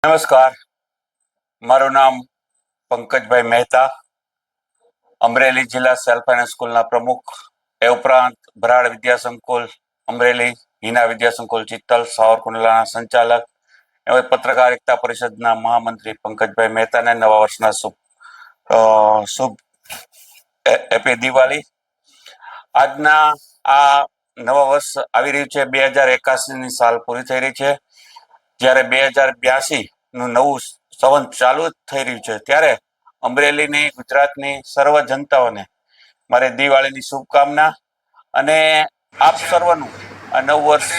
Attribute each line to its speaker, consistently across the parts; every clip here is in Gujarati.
Speaker 1: નમસ્કાર, મારું નામ પંકજભાઈ મહેતા, અમરેલી જિલ્લા સેલ્ફ ફાઇનાન્સ સ્કૂલના પ્રમુખ, એ ઉપરાંત ભરાડ વિદ્યા સંકુલ અમરેલી, હિના વિદ્યા સંકુલ ચિત્તલ, સાવરકુંડલાના સંચાલક, એવા પત્રકારિતા પરિષદના મહામંત્રી પંકજભાઈ મહેતાને નવા વર્ષના શુભ હેપી દિવાળી. આજના આ નવા વર્ષ આવી રહ્યું છે, 2081ની સાલ પૂરી થઈ રહી છે. જ્યારે 2082 નું નવું સંવત ચાલુ થઈ રહ્યું છે, ત્યારે અમરેલીની ગુજરાતની સર્વ જનતાઓને મારે દિવાળીની શુભકામના અને આપ સર્વનું આ નવું વર્ષ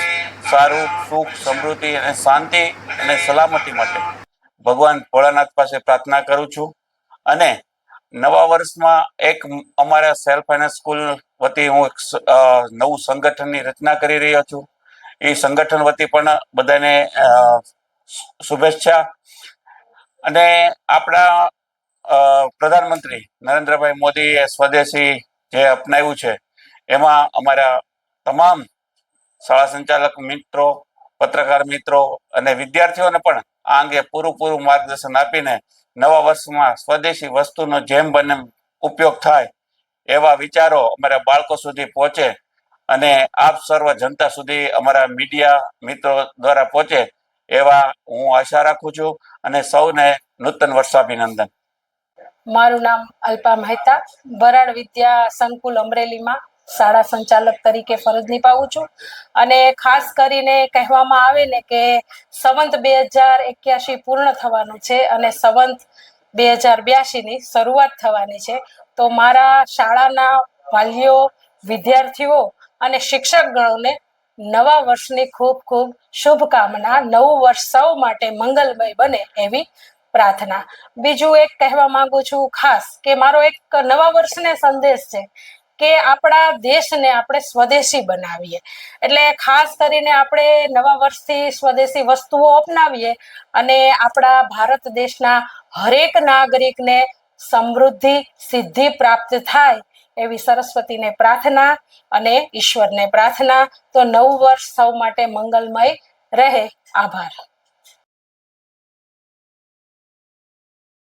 Speaker 1: સારું, સુખ, સમૃદ્ધિ અને શાંતિ અને સલામતી માટે ભગવાન ભોળાનાથ પાસે પ્રાર્થના કરું છું. અને નવા વર્ષમાં એક અમારા સેલ્ફ ફાઇનાન્સ સ્કૂલ વતી હું એક નવું સંગઠનની રચના કરી રહ્યો છું. એ સંગઠન વતી પણ બધાને શુભેચ્છા. અને આપણા પ્રધાનમંત્રી નરેન્દ્રભાઈ મોદીએ સ્વદેશી જે અપનાવ્યું છે, એમાં અમારા તમામ શાળા સંચાલક મિત્રો, પત્રકાર મિત્રો અને વિદ્યાર્થીઓને પણ આ અંગે પૂરું માર્ગદર્શન આપીને નવા વર્ષમાં સ્વદેશી વસ્તુનો જેમ બને ઉપયોગ થાય એવા વિચારો અમારા બાળકો સુધી પહોંચે અને આપ સર્વ જનતા સુધી અમારા મીડિયા મિત્રો દ્વારા પહોંચે એવા હું આશા રાખું છું. અને સૌને નૂતન વર્ષાભિનંદન.
Speaker 2: મારું નામ અલ્પા મહેતા, ભરાડ વિદ્યા સંકુલ અમરેલીમાં શાળા સંચાલક તરીકે ફરજ નિભાવું છું. અને ખાસ કરીને કહેવામાં આવે ને કે સંવત 2081 પૂર્ણ થવાનું છે અને સંવત 2082 ની શરૂઆત થવાની છે. તો મારા શાળાના વાલીઓ, વિદ્યાર્થીઓ અને શિક્ષકગણોને નવા વર્ષની ખૂબ ખૂબ શુભકામના. નવું વર્ષ સૌ માટે મંગલમય બને એવી પ્રાર્થના. બીજું એક કહેવા માંગુ છું ખાસ કે મારો એક નવા વર્ષને સંદેશ છે કે આપણા દેશને આપણે સ્વદેશી બનાવીએ. એટલે ખાસ કરીને આપણે નવા વર્ષથી સ્વદેશી વસ્તુઓ અપનાવીએ અને આપણા ભારત દેશના હરેક નાગરિકને સમૃદ્ધિ, સિદ્ધિ પ્રાપ્ત થાય એવી સરસ્વતીને પ્રાર્થના અને ઈશ્વરને પ્રાર્થના. તો નવું વર્ષ સૌ માટે મંગલમય રહે. આભાર.